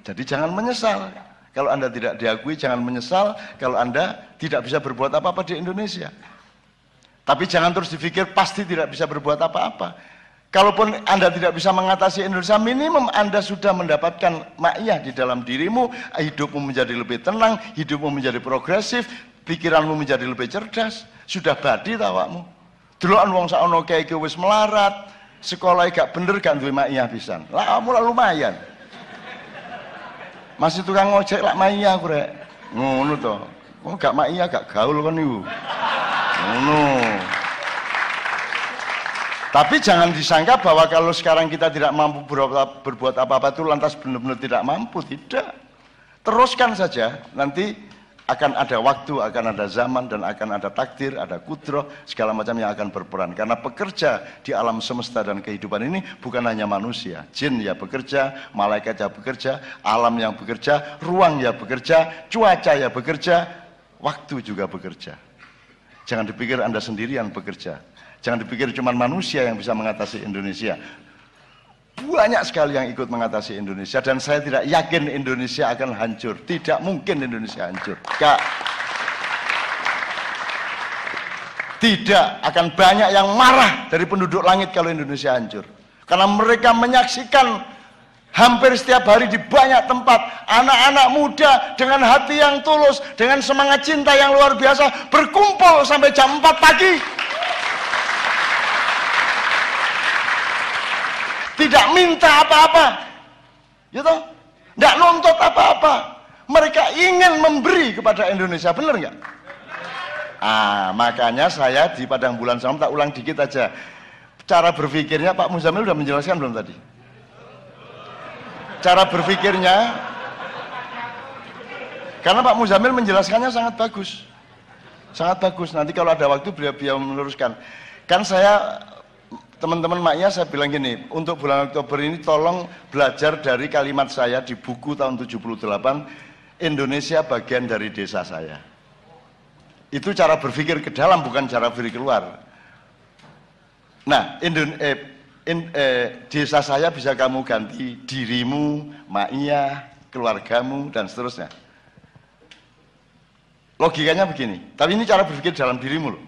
Jadi jangan menyesal. Kalau Anda tidak diakui, jangan menyesal kalau Anda tidak bisa berbuat apa-apa di Indonesia. Tapi jangan terus dipikir pasti tidak bisa berbuat apa-apa. Kalaupun Anda tidak bisa mengatasi Indonesia, minimum Anda sudah mendapatkan ma'iyah di dalam dirimu, hidupmu menjadi lebih tenang, hidupmu menjadi progresif, pikiranmu menjadi lebih cerdas. Sudah badi tawakmu. Delokan wong sakno kae iki wis melarat, sekolah gak bener gak duwe ma'iyah pisan. Lah kamu lah lumayan. Masih tukang ojek lak ma'iyah aku rek. Ngono to. Oh gak ma'iyah gak gaul kon niku. Ngono. Tapi jangan disangka bahwa kalau sekarang kita tidak mampu berbuat apa-apa itu lantas benar-benar tidak mampu. Tidak. Teruskan saja. Nanti akan ada waktu, akan ada zaman, dan akan ada takdir, ada kudroh, segala macam yang akan berperan. Karena pekerja di alam semesta dan kehidupan ini bukan hanya manusia. Jin ya bekerja, malaikat ya bekerja, alam yang bekerja, ruang ya bekerja, cuaca ya bekerja, waktu juga bekerja. Jangan dipikir Anda sendirian bekerja. Jangan dipikir cuma manusia yang bisa mengatasi Indonesia. Banyak sekali yang ikut mengatasi Indonesia, dan saya tidak yakin Indonesia akan hancur. Tidak mungkin Indonesia hancur. Tidak akan banyak yang marah dari penduduk langit kalau Indonesia hancur. Karena mereka menyaksikan hampir setiap hari di banyak tempat anak-anak muda dengan hati yang tulus, dengan semangat cinta yang luar biasa berkumpul sampai jam 4 pagi. Tidak minta apa-apa, gitu? Tidak nuntut apa-apa. Mereka ingin memberi kepada Indonesia, benar nggak? Makanya saya di Padang Bulan Salam tak ulang dikit aja. Cara berpikirnya Pak Muzamil sudah menjelaskan belum tadi? Cara berpikirnya, karena Pak Muzamil menjelaskannya sangat bagus, sangat bagus. Nanti kalau ada waktu beliau meluruskan. Kan saya teman-teman maknya saya bilang gini, untuk bulan Oktober ini tolong belajar dari kalimat saya di buku tahun 78, Indonesia bagian dari desa saya. Itu cara berpikir ke dalam, bukan cara berpikir keluar. Nah, desa saya bisa kamu ganti dirimu, maknya, keluargamu, dan seterusnya. Logikanya begini, tapi ini cara berpikir dalam dirimu loh.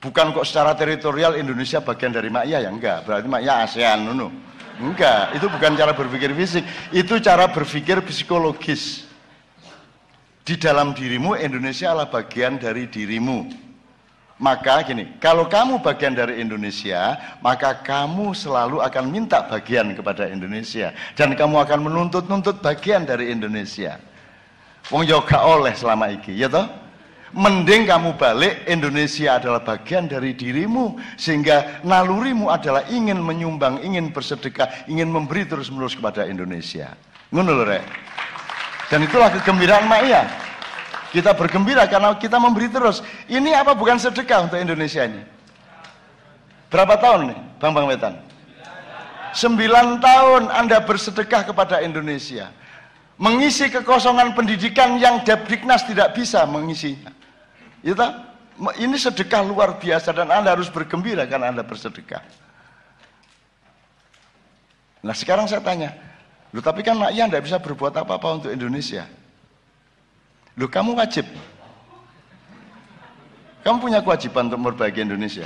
Bukan kok secara teritorial Indonesia bagian dari Makya, ya enggak, berarti Makya ASEAN, no. Enggak, itu bukan cara berpikir fisik, itu cara berpikir psikologis. Di dalam dirimu, Indonesia adalah bagian dari dirimu. Maka gini, kalau kamu bagian dari Indonesia, maka kamu selalu akan minta bagian kepada Indonesia, dan kamu akan menuntut bagian dari Indonesia. Wong yo gak oleh selama iki, ya toh? Mending kamu balik, Indonesia adalah bagian dari dirimu, sehingga nalurimu adalah ingin menyumbang, ingin bersedekah, ingin memberi terus-menerus kepada Indonesia. Ngono lho rek. Dan itulah kegembiraan Makya. Kita bergembira karena kita memberi terus. Ini apa bukan sedekah untuk Indonesia ini? Berapa tahun nih, Bang Wetan? 9 tahun Anda bersedekah kepada Indonesia. Mengisi kekosongan pendidikan yang Depdiknas tidak bisa mengisinya. Ini sedekah luar biasa, dan Anda harus bergembira karena Anda bersedekah. Nah sekarang saya tanya, loh tapi kan Makya tidak bisa berbuat apa-apa untuk Indonesia. Loh kamu wajib. Kamu punya kewajiban untuk memperbaiki Indonesia.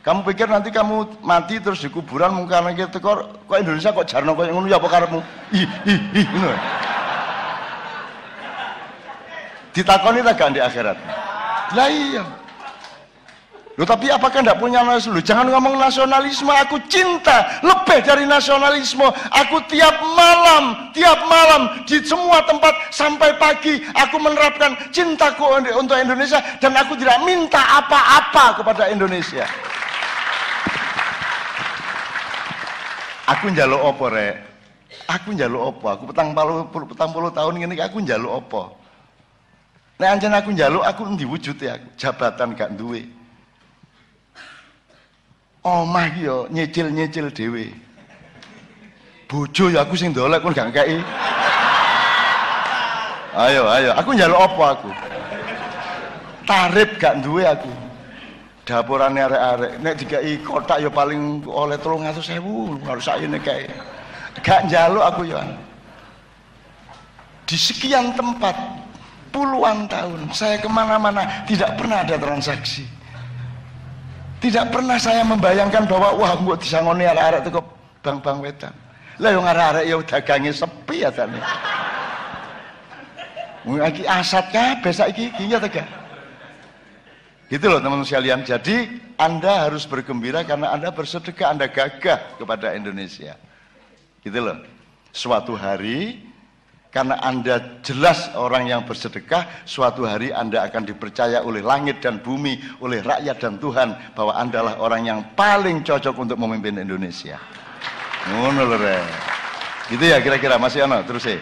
Kamu pikir nanti kamu mati terus di kuburan mungkin kita kok Indonesia kok jarno kok ngono ya apa karepmu? Ih ngono. Ditakoni tak gak di akhirat. Lah iya. Loh tapi apakah enggak punya nasionalisme? Jangan ngomong nasionalisme, aku cinta lebih dari nasionalisme. Aku tiap malam di semua tempat sampai pagi aku menerapkan cintaku untuk Indonesia, dan aku tidak minta apa-apa kepada Indonesia. Aku njaluk apa rek? Aku njaluk apa? Aku petang puluh tahun ngene aku njaluk apa? Nek anjen aku njaluk aku endi wujude aku? Jabatan gak duwe. Omah iki yo nyicil-nyicil dhewe. Bojo ya aku sing ndolek kon gak ngekeki. Ayo, aku njaluk apa aku? Tarif gak duwe aku. Dapurane arek-arek nek dikai kotak ya paling oleh 300.000, harus sakjane kae. Gak njaluk aku ya. di sekian tempat puluhan tahun saya kemana-mana tidak pernah ada transaksi, tidak pernah saya membayangkan bahwa wah mbok disangoni arek-arek teko bang-bang wetan lah yang arek-arek ya dagangnya sepi ya tadi lagi asat kabeh saiki iki ya tega gitu loh teman-teman sekalian. Jadi Anda harus bergembira karena Anda bersedekah, Anda gagah kepada Indonesia gitu loh. Suatu hari karena Anda jelas orang yang bersedekah, suatu hari Anda akan dipercaya oleh langit dan bumi, oleh rakyat dan Tuhan bahwa Anda adalah orang yang paling cocok untuk memimpin Indonesia. Ngono lho Rek. Gitu ya kira-kira masih ono terus sih.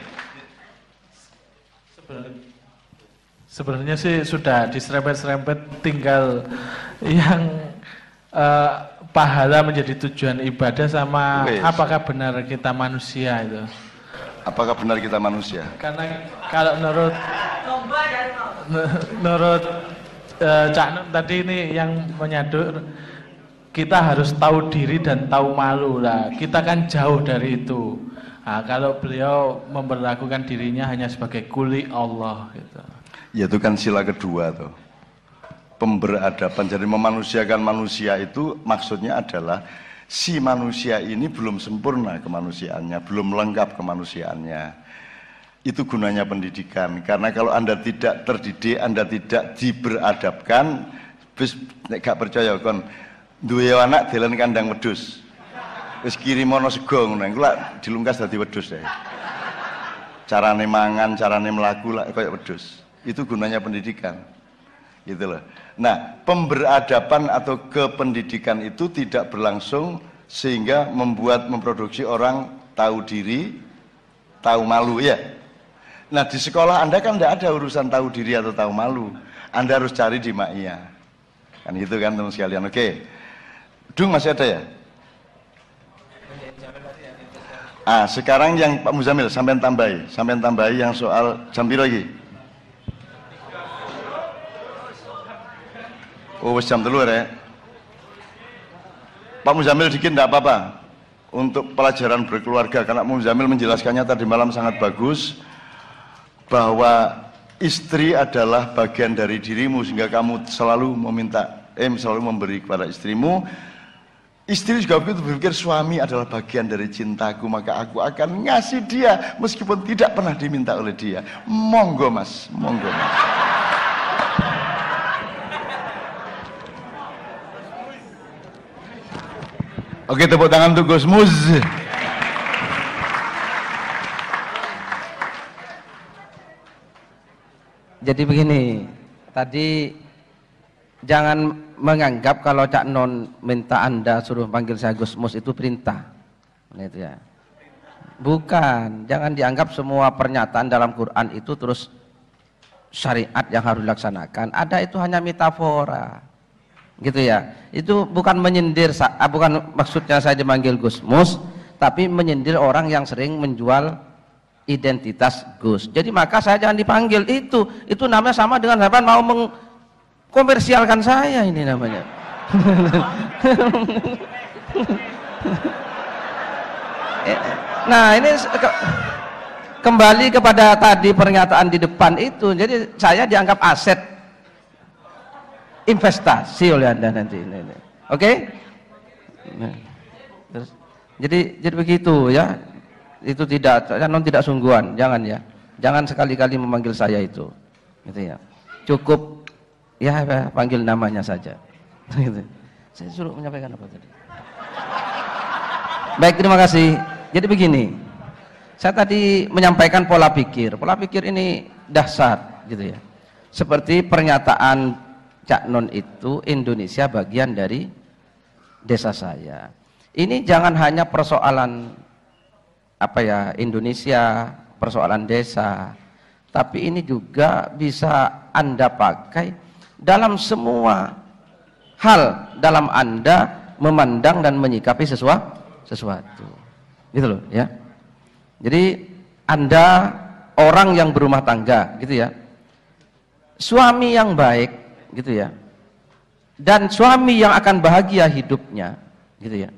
Sebenarnya sih sudah diserempet-serempet, tinggal yang pahala menjadi tujuan ibadah sama apakah benar kita manusia itu. Apakah benar kita manusia? Karena kalau menurut Cak Nun tadi ini yang menyadur, kita harus tahu diri dan tahu malu lah. Kita kan jauh dari itu. Nah, kalau beliau memperlakukan dirinya hanya sebagai kuli Allah gitu. Ya itu kan sila kedua tuh. Pemberadaban. Jadi memanusiakan manusia itu maksudnya adalah si manusia ini belum sempurna kemanusiaannya, belum lengkap kemanusiaannya. Itu gunanya pendidikan. Karena kalau Anda tidak terdidik, Anda tidak diberadabkan, wis nek gak percaya kon duwe anak dalan kandang wedhus. Wis kirimono sego ngono, iku lak dilungkas dadi wedhus deh. Carane mangan, carane mlaku lak koyo wedhus. Itu gunanya pendidikan. Gitu loh. Nah, pemberadaban atau kependidikan itu tidak berlangsung sehingga memproduksi orang tahu diri, tahu malu ya. Nah, di sekolah Anda kan tidak ada urusan tahu diri atau tahu malu. Anda harus cari di Ma'iyah. Kan gitu kan teman sekalian. Oke. Dung masih ada ya? Sekarang yang Pak Muzamil sampean tambahi yang soal jam piro iki? Oh, jam 3 ya. Pak Muzamil dikit enggak apa-apa untuk pelajaran berkeluarga, karena Pak Muzamil menjelaskannya tadi malam sangat bagus bahwa istri adalah bagian dari dirimu sehingga kamu selalu selalu memberi kepada istrimu. Istri juga begitu berpikir suami adalah bagian dari cintaku, maka aku akan ngasih dia meskipun tidak pernah diminta oleh dia. Monggo Mas, monggo Mas. Oke, tepuk tangan untuk Gus Muz. Jadi begini, tadi jangan menganggap kalau Cak Non minta Anda suruh panggil saya Gus Mus itu perintah. Gitu ya. Bukan, jangan dianggap semua pernyataan dalam Quran itu terus syariat yang harus dilaksanakan. Ada itu hanya metafora. Gitu ya. Itu bukan menyindir, bukan maksudnya saya dipanggil Gus Mus, tapi menyindir orang yang sering menjual identitas Gus. Jadi maka saya jangan dipanggil itu namanya sama dengan siapa mau mengkomersialkan saya ini namanya. Nah, ini kembali kepada tadi pernyataan di depan itu. Jadi saya dianggap aset investasi oleh Anda nanti ini. Oke? Nah, terus, jadi begitu ya. Itu tidak sungguhan, jangan ya. Jangan sekali-kali memanggil saya itu. Gitu ya. Cukup ya panggil namanya saja. Gitu. Saya suruh menyampaikan apa tadi? Baik, terima kasih. Jadi begini. Saya tadi menyampaikan pola pikir. Pola pikir ini dahsyat gitu ya. Seperti pernyataan Cak Non itu Indonesia bagian dari desa saya. Ini jangan hanya persoalan Indonesia, persoalan desa, tapi ini juga bisa Anda pakai dalam semua hal dalam Anda memandang dan menyikapi sesuatu. Gitu loh ya. Jadi Anda orang yang berumah tangga gitu ya. Suami yang baik gitu ya, dan suami yang akan bahagia hidupnya gitu ya,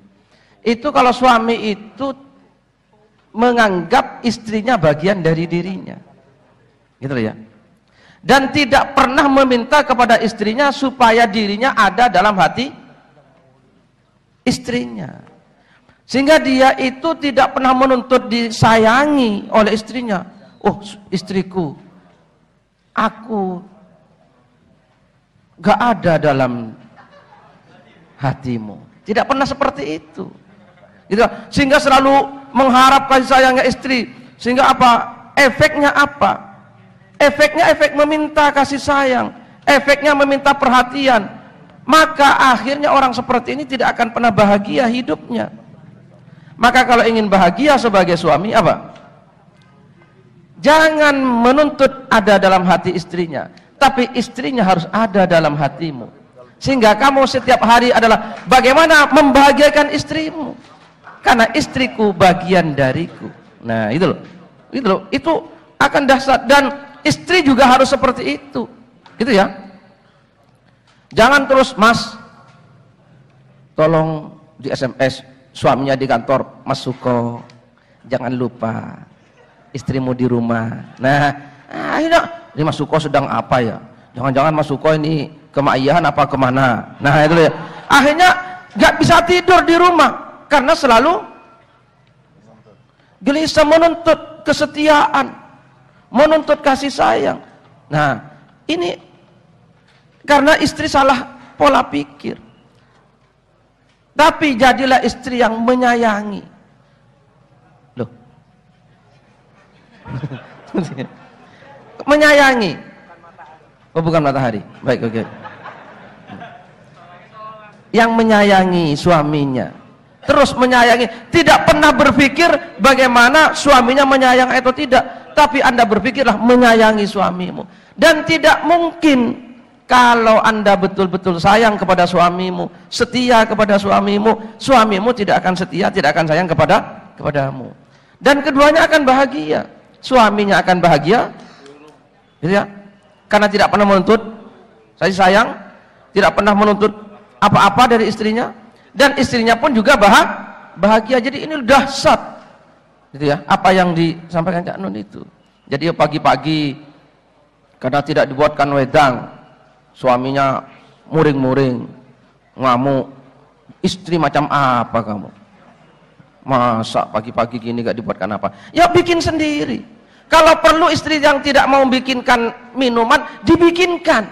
itu kalau suami itu menganggap istrinya bagian dari dirinya Gitu ya. Dan tidak pernah meminta kepada istrinya supaya dirinya ada dalam hati istrinya. Sehingga dia itu tidak pernah menuntut disayangi oleh istrinya. Oh, istriku, aku gak ada dalam hatimu. Tidak pernah seperti itu. Gitu. Sehingga selalu mengharap kasih sayangnya istri. Sehingga apa? Efeknya apa? Efeknya efek meminta kasih sayang, efeknya meminta perhatian. Maka akhirnya orang seperti ini tidak akan pernah bahagia hidupnya. Maka kalau ingin bahagia sebagai suami, apa? Jangan menuntut ada dalam hati istrinya, tapi istrinya harus ada dalam hatimu. Sehingga kamu setiap hari adalah bagaimana membahagiakan istrimu. Karena istriku bagian dariku. Nah, itu loh. Itu akan dahsyat. Dan istri juga harus seperti itu, gitu ya. Jangan terus, Mas, tolong di SMS suaminya di kantor, Mas Suko, jangan lupa istrimu di rumah. Nah, akhirnya ini Mas Suko sedang apa ya? Jangan-jangan Mas Suko ini kemaiyahan apa kemana? Nah, itu ya. Akhirnya nggak bisa tidur di rumah karena selalu gelisah menuntut kesetiaan, menuntut kasih sayang. Nah, ini karena istri salah pola pikir. Tapi jadilah istri yang menyayangi. Loh. Menyayangi. Oh, bukan matahari. Baik, oke. Yang menyayangi suaminya. Terus menyayangi, tidak pernah berpikir bagaimana suaminya menyayangi atau tidak, tapi Anda berpikirlah menyayangi suamimu. Dan tidak mungkin kalau Anda betul-betul sayang kepada suamimu, setia kepada suamimu, suamimu tidak akan setia, tidak akan sayang kepadamu. Dan keduanya akan bahagia, suaminya akan bahagia, gitu ya, karena tidak pernah menuntut kasih sayang, tidak pernah menuntut apa-apa dari istrinya. Dan istrinya pun juga bahagia. Jadi ini dahsyat, gitu ya, apa yang disampaikan Cak Nun itu. Jadi pagi-pagi karena tidak dibuatkan wedang, suaminya muring-muring, ngamuk. Istri macam apa kamu? Masa pagi-pagi gini gak dibuatkan apa? Ya bikin sendiri. Kalau perlu istri yang tidak mau bikinkan minuman, dibikinkan.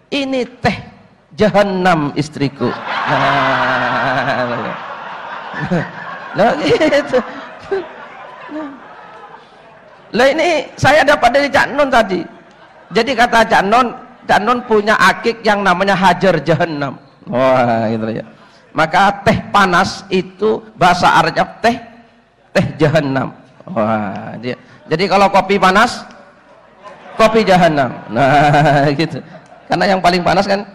Ini teh jahanam istriku. Nah, gitu. Lah ini saya dapat dari Cak Nun tadi. Jadi kata Cak Nun punya akik yang namanya hajar jahanam. Wah, gitu ya. Maka teh panas itu bahasa Arabnya teh jahanam. Wah, dia. Jadi kalau kopi panas, kopi jahanam. Nah, gitu. Karena yang paling panas kan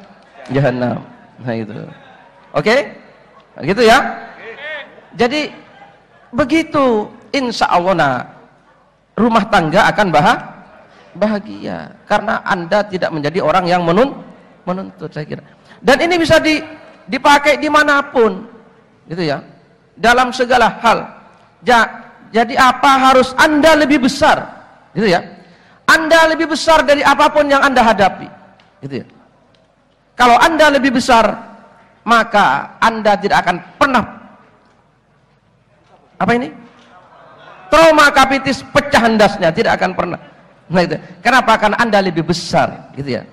jahanam. Nah, itu. Oke? Gitu ya. Jadi begitu, insya Allah, nah, rumah tangga akan bahagia karena Anda tidak menjadi orang yang menuntut, saya kira. Dan ini bisa dipakai dimanapun, gitu ya, dalam segala hal. Jadi apa harus Anda lebih besar, gitu ya. Anda lebih besar dari apapun yang Anda hadapi, gitu ya. Kalau Anda lebih besar, maka Anda tidak akan pernah apa ini? Trauma kapitis, pecah endasnya, tidak akan pernah. Nah itu. Kenapa? Karena Anda lebih besar, gitu ya.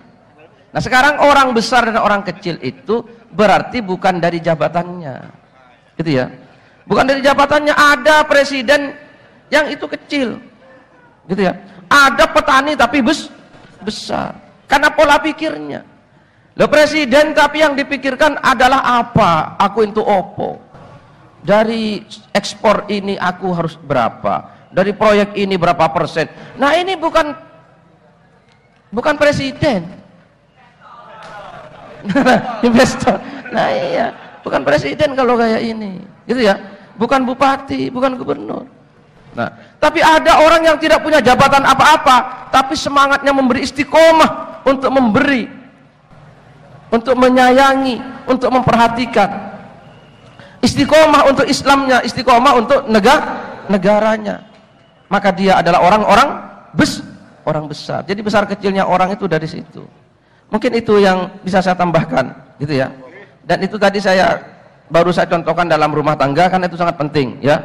Nah sekarang orang besar dan orang kecil itu berarti bukan dari jabatannya, gitu ya. Bukan dari jabatannya. Ada presiden yang itu kecil, gitu ya. Ada petani tapi besar, karena pola pikirnya. Loh, presiden tapi yang dipikirkan adalah apa? Aku itu opo. Dari ekspor ini aku harus berapa? Dari proyek ini berapa persen? Nah ini bukan presiden. Investor. Nah iya, bukan presiden kalau kayak ini, gitu ya. Bukan bupati, bukan gubernur. Nah, tapi ada orang yang tidak punya jabatan apa-apa, tapi semangatnya memberi, istiqomah untuk memberi, untuk menyayangi, untuk memperhatikan. Istiqomah untuk Islamnya, istiqomah untuk negaranya. Maka dia adalah orang-orang orang besar. Jadi besar kecilnya orang itu dari situ. Mungkin itu yang bisa saya tambahkan, gitu ya. Dan itu tadi baru saya contohkan dalam rumah tangga, karena itu sangat penting, ya.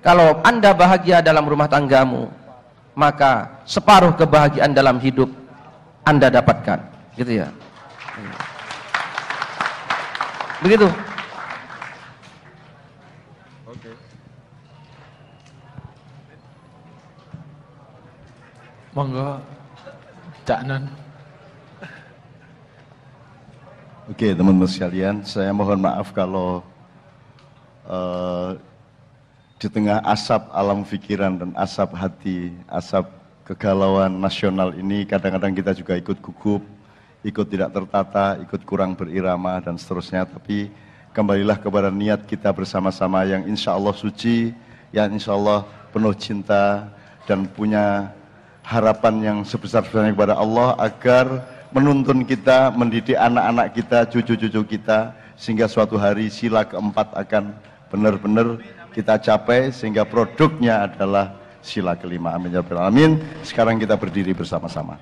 Kalau Anda bahagia dalam rumah tanggamu, maka separuh kebahagiaan dalam hidup Anda dapatkan, gitu ya. Begitu. Oke. Monggo, Cak Non. Oke, teman-teman sekalian, saya mohon maaf kalau di tengah asap alam pikiran dan asap hati, asap kegalauan nasional ini, kadang-kadang kita juga ikut gugup, ikut tidak tertata, ikut kurang berirama, dan seterusnya. Tapi kembalilah kepada niat kita bersama-sama yang insya Allah suci, yang insya Allah penuh cinta, dan punya harapan yang sebesar-besarnya kepada Allah, agar menuntun kita, mendidik anak-anak kita, cucu-cucu kita, sehingga suatu hari sila keempat akan benar-benar kita capai, sehingga produknya adalah sila kelima. Amin ya rabbal alamin. Sekarang kita berdiri bersama-sama.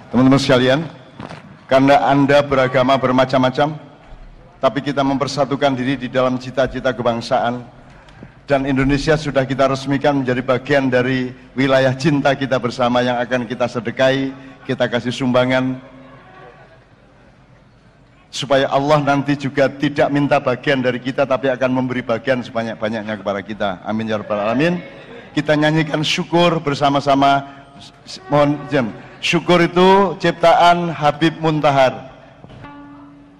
Teman-teman sekalian, karena Anda beragama bermacam-macam, tapi kita mempersatukan diri di dalam cita-cita kebangsaan, dan Indonesia sudah kita resmikan menjadi bagian dari wilayah cinta kita bersama yang akan kita sedekahi, kita kasih sumbangan, supaya Allah nanti juga tidak minta bagian dari kita, tapi akan memberi bagian sebanyak-banyaknya kepada kita. Amin ya rabbal alamin. Kita nyanyikan syukur bersama-sama. Mohon izin. Syukur itu ciptaan Habib Muntahar.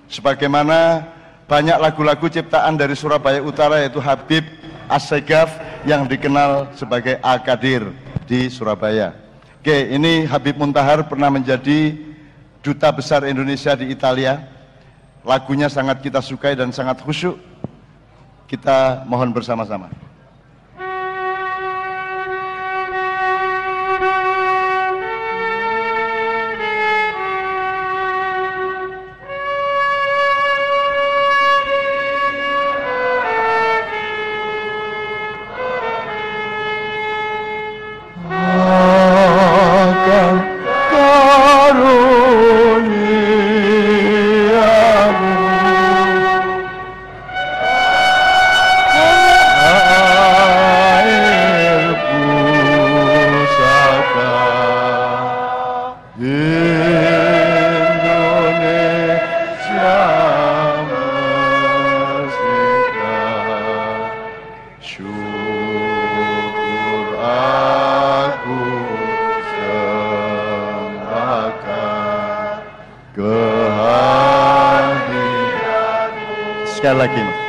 Sebagaimana banyak lagu-lagu ciptaan dari Surabaya Utara, yaitu Habib Assegaf yang dikenal sebagai Al-Qadir di Surabaya. Oke, ini Habib Muntahar pernah menjadi duta besar Indonesia di Italia. Lagunya sangat kita sukai dan sangat khusyuk. Kita mohon bersama-sama. Sekali lagi.